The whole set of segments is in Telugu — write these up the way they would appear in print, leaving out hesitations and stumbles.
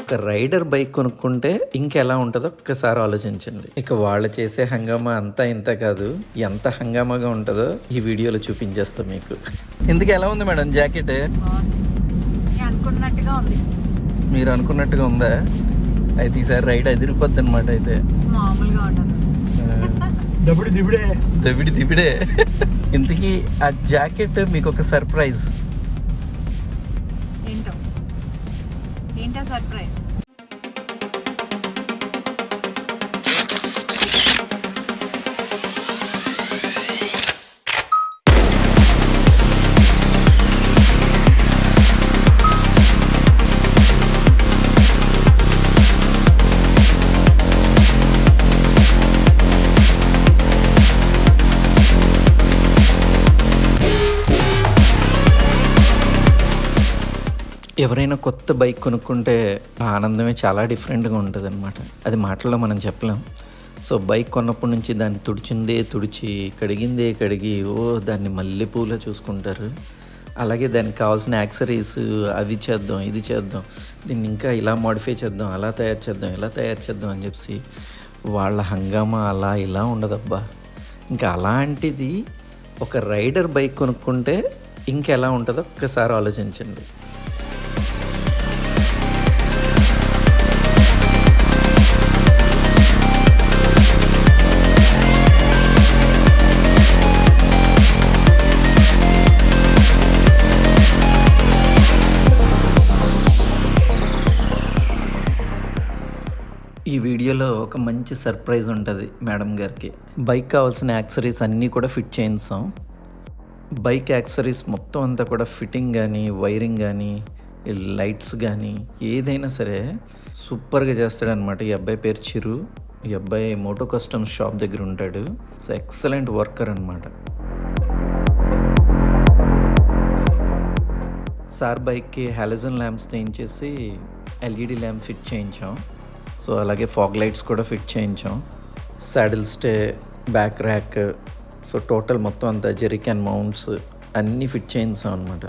ఒక రైడర్ బైక్ కొనుక్కుంటే ఇంకెలా ఉంటుందో ఒక్కసారి ఆలోచించండి. ఇక వాళ్ళు చేసే హంగామా అంతా ఇంత కాదు, ఎంత హంగామాగా ఉంటుందో ఈ వీడియోలో చూపించేస్తాం మీకు. ఇందుకు ఎలా ఉంది మేడం జాకెట్? అనుకున్నట్టుగా ఉంది. మీరు అనుకున్నట్టుగా ఉందా? అయితే ఈసారి రైడ్ అదిరిపోద్ది అనమాట. అయితే మామూలుగా ఉండదు. దబిడి దిబిడే. ఇంతకీ ఆ జాకెట్ మీకు ఒక సర్ప్రైజ్. ఏంటో సర్ప్రైజ్. ఎవరైనా కొత్త బైక్ కొనుక్కుంటే ఆ ఆనందమే చాలా డిఫరెంట్గా ఉంటుంది అనమాట. అది మాటల్లో మనం చెప్పలేం. సో బైక్ కొన్నప్పటి నుంచి దాన్ని తుడిచిందే తుడిచి, కడిగిందే కడిగి, దాన్ని మల్లెపూలా చూసుకుంటారు. అలాగే దానికి కావాల్సిన యాక్సరీస్ అవి చేద్దాం, ఇది చేద్దాం, దీన్ని ఇంకా ఇలా మోడిఫై చేద్దాం, అలా తయారు చేద్దాం, ఇలా తయారు చేద్దాం అని చెప్పి వాళ్ళ హంగామా అలా ఇలా ఉండదబ్బా. ఇంకా అలాంటిది ఒక రైడర్ బైక్ కొనుక్కుంటే ఇంకెలా ఉంటుందో ఒక్కసారి ఆలోచించండి. ఈ వీడియోలో ఒక మంచి సర్ప్రైజ్ ఉంటుంది మేడం గారికి. బైక్ కావాల్సిన యాక్సరీస్ అన్నీ కూడా ఫిట్ చేయించాం. బైక్ యాక్సరీస్ మొత్తం అంతా కూడా ఫిట్టింగ్ కానీ, వైరింగ్ కానీ, లైట్స్ కానీ ఏదైనా సరే సూపర్గా చేస్తాడనమాట. ఈ అబ్బాయి పేరు చిరు. ఈ అబ్బాయి మోటో కస్టమ్స్ షాప్ దగ్గర ఉంటాడు. సో ఎక్సలెంట్ వర్కర్ అనమాట. సార్ బైక్కి హాలోజన్ ల్యాంప్స్ తీయించేసి ఎల్ఈడి ల్యాంప్ ఫిట్ చేయించాం. సో అలాగే ఫాగ్ లైట్స్ కూడా ఫిట్ చేయించాం. Saddle stay, back rack, so total మొత్తం అంతా జెరికాన్ మౌంట్స్ అన్నీ ఫిట్ చేయించాం అనమాట.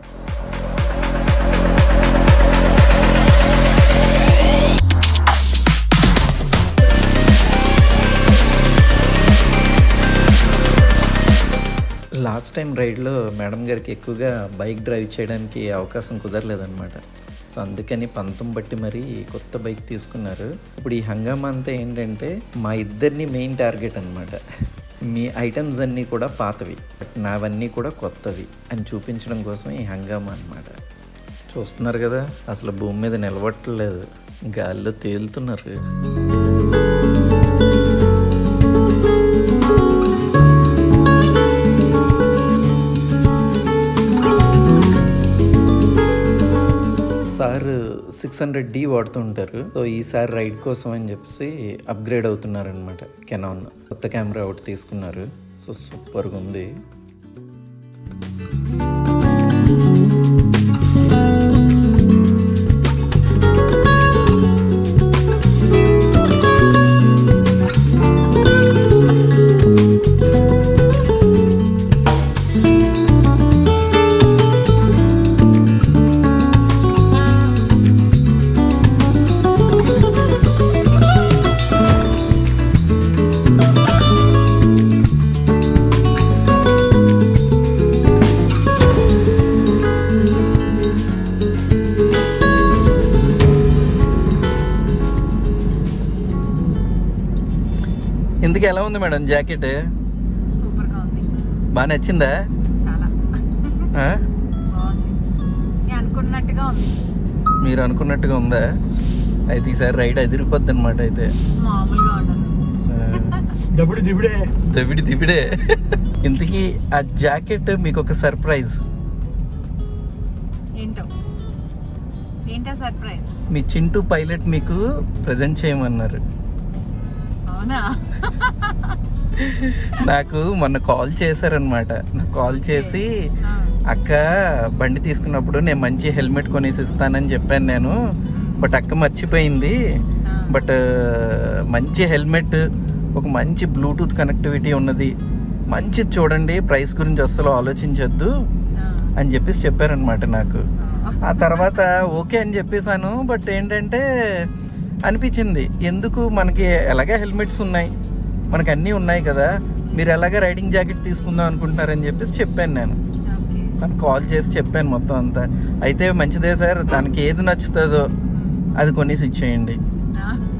లాస్ట్ టైం రైడ్లో మేడం గారికి ఎక్కువగా బైక్ డ్రైవ్ చేయడానికి అవకాశం కుదరలేదన్నమాట. సో అందుకని పంతం బట్టి మరీ కొత్త బైక్ తీసుకున్నారు. ఇప్పుడు ఈ హంగామా అంతా ఏంటంటే మా ఇద్దరిని మెయిన్ టార్గెట్ అనమాట. మీ ఐటమ్స్ అన్నీ కూడా పాతవి, నావన్నీ కూడా కొత్తవి అని చూపించడం కోసం ఈ హంగామా అనమాట. చూస్తున్నారు కదా, అసలు భూమి మీద నిలబట్టలేదు, గాల్లో తేలుతున్నారు. సార్ 600D వాడుతుంటారు. సో ఈసారి రైడ్ కోసం అని చెప్పి అప్గ్రేడ్ అవుతున్నారనమాట. కెనాన్ కొత్త కెమెరా ఒకటి తీసుకున్నారు. సో సూపర్గా ఉంది. ఇందుకు ఎలా ఉంది మేడం జాకెట్? సూపర్గా ఉంది. బాగా నచ్చిందా? చాలా బాగుంది. అనుకున్నట్టుగా ఉంది. మీరు అనుకున్నట్టుగా ఉందా? అయితే ఈసారి రైడ్ అదిరిపోద్ది అనమాట. అయితే మామూలుగా ఉండదు. దబిడి దిబిడే. ఇంతకీ ఆ జాకెట్ మీకు ఒక సర్ప్రైజ్. ఏంటో సర్ప్రైజ్. మీ చింటూ పైలట్ మీకు ప్రజెంట్ చేయమన్నారు. అవునా? నాకు మొన్న కాల్ చేశారనమాట. నాకు కాల్ చేసి, అక్క బండి తీసుకున్నప్పుడు నేను మంచి హెల్మెట్ కొనేసి ఇస్తానని చెప్పాను నేను, బట్ అక్క మర్చిపోయింది. బట్ మంచి హెల్మెట్, ఒక మంచి బ్లూటూత్ కనెక్టివిటీ ఉన్నది, మంచి చూడండి, ప్రైస్ గురించి అస్సలు ఆలోచించొద్దు, అని చెప్పేసి చెప్పారనమాట నాకు. ఆ తర్వాత ఓకే అని చెప్పేసాను. బట్ ఏంటంటే అనిపించింది, ఎందుకు మనకి ఎలాగే హెల్మెట్స్ ఉన్నాయి, మనకు అన్నీ ఉన్నాయి కదా, మీరు ఎలాగ రైడింగ్ జాకెట్ తీసుకుందాం అనుకుంటున్నారని చెప్పేసి చెప్పాను నేను. తను కాల్ చేసి చెప్పాను మొత్తం అంతా. అయితే మంచిదే సార్, దానికి ఏది నచ్చుతుందో అది కొనేసి ఇచ్చేయండి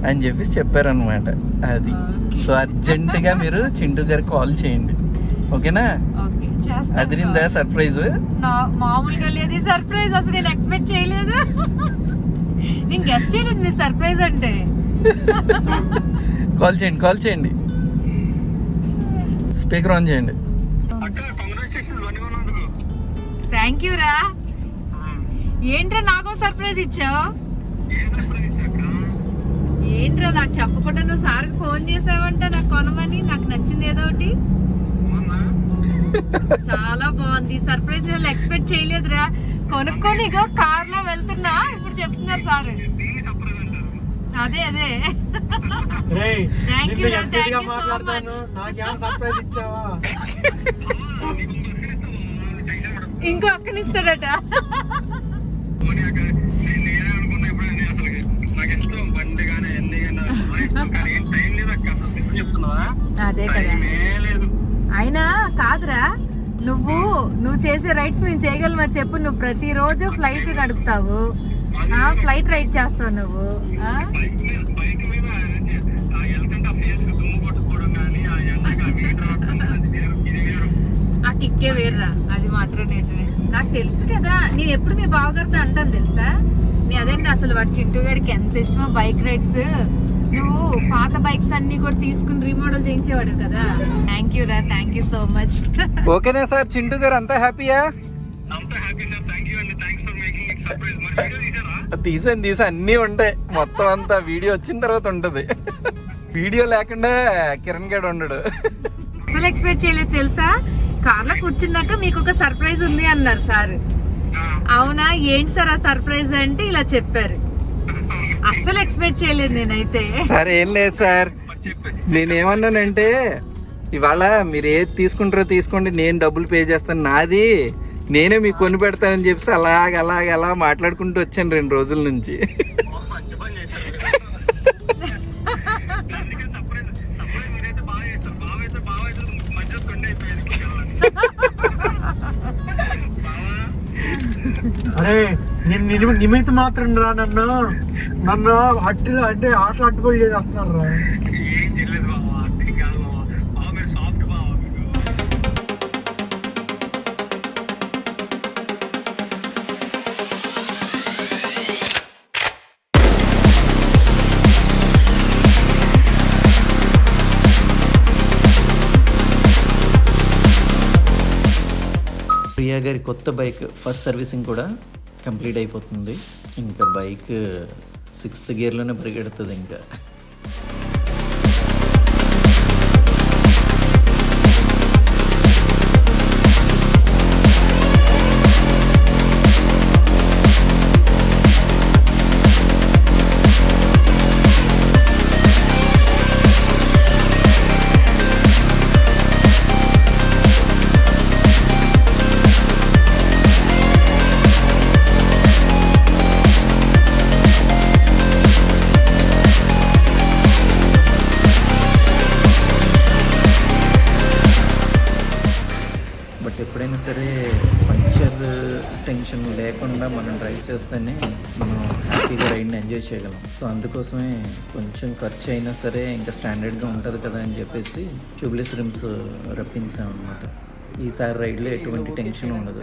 అని చెప్పేసి చెప్పారనమాట. అది సో అర్జెంటుగా మీరు చింటూ గారు కాల్ చేయండి, ఓకేనా? అదిరిందా సర్ప్రైజ్? మామూలుగా లేదు సర్ప్రైజ్, అసలు నేను ఎక్స్పెక్ట్ చేయలేదు. నేను గెస్ట్ చేయలేదు మీ సర్ప్రైజ్ అంటే. కాల్ చేయండి, స్పీకర్ ఆన్ చేయండి. థ్యాంక్ యూ రా. ఏంట్రా నాకు సర్ప్రైజ్ ఇచ్చావు? ఏంట్రా నాకు చెప్పకుండా నువ్వు సార్కి ఫోన్ చేసావంట నాకు కొనమని, నాకు నచ్చింది ఏదో ఒకటి. చాలా బాగుంది సర్ప్రైజ్, నేను ఎక్స్పెక్ట్ చేయలేదురా. కొనుక్కొని ఇగో కార్ లో వెళ్తున్నా, ఇప్పుడు చెప్తున్నారు సార్. అదే థ్యాంక్ యూ సో మచ్. ఇంకో అక్కనిస్తాడట. అదే కదా. అయినా కాదురా, నువ్వు చేసే రైడ్స్ మేము చేయగలమా చెప్పు? నువ్వు ప్రతిరోజు ఫ్లైట్ నడుపుతావు, ఫ్లైట్ రైడ్ చేస్తావు నువ్వు. ఆ కిక్కే వేర్రా, అది మాత్రం నిజమే. నాకు తెలుసు కదా, నేను ఎప్పుడు మీ బావగారితో అంటాను తెలుసా, అదేంటి అసలు వాడు చింటూ గారికి ఎంత ఇష్టమో బైక్ రైడ్స్. నువ్వు పాత బైక్స్ అన్ని కూడా తీసుకుని రీమోడల్ చేయించేవాడు కదా. థ్యాంక్ యూ రా, థ్యాంక్ యూ సో మచ్. ఓకేనా సార్, చింటూ గారు అంతా హ్యాపీయా? తీసాను అన్నీ ఉంటాయి, మొత్తం అంతా వీడియో వచ్చిన తర్వాత ఉంటది. వీడియో లేకుండా కిరణ్ గడ్ ఉండడు. అసలు ఎక్స్పెక్ట్ చేయలేదు తెలుసా, కార్లో కూర్చున్నాక మీకు ఒక సర్ప్రైజ్ ఉంది అన్నారు సార్. అవునా, ఏంటి సార్ ఆ సర్ప్రైజ్ అంటే ఇలా చెప్పారు. అస్సలు ఎక్స్పెక్ట్ చేయలేదు నేనైతే. సార్ ఏం లేదు సార్, నేనేమన్నానంటే ఇవాళ మీరు ఏది తీసుకుంటారో తీసుకోండి, నేను డబ్బులు పే చేస్తాను, నాది నేనే మీకు కొని పెడతానని చెప్పేసి అలా మాట్లాడుకుంటూ వచ్చాను 2 రోజుల నుంచి. అరే నేను నిమిత్త మాత్రం రా, నన్ను అట్టిలో అంటే ఆటలు అట్టుకొని చేస్తున్నారు రా. ప్రియా గారి కొత్త బైక్ ఫస్ట్ సర్వీసింగ్ కూడా కంప్లీట్ అయిపోతుంది. ఇంకా బైక్ 6th గేర్లోనే పరిగెడుతుంది ఇంకా. ఎప్పుడైనా సరే పంచర్ టెన్షన్ లేకుండా మనం డ్రైవ్ చేస్తేనే మనం హ్యాపీగా రైడ్ని ఎంజాయ్ చేయగలం. సో అందుకోసమే కొంచెం ఖర్చు అయినా సరే ఇంకా స్టాండర్డ్గా ఉంటుంది కదా అని చెప్పేసి ట్యూబ్లెస్ రిమ్స్ రప్పించాం అనమాట. ఈసారి రైడ్లో ఎటువంటి టెన్షన్ ఉండదు.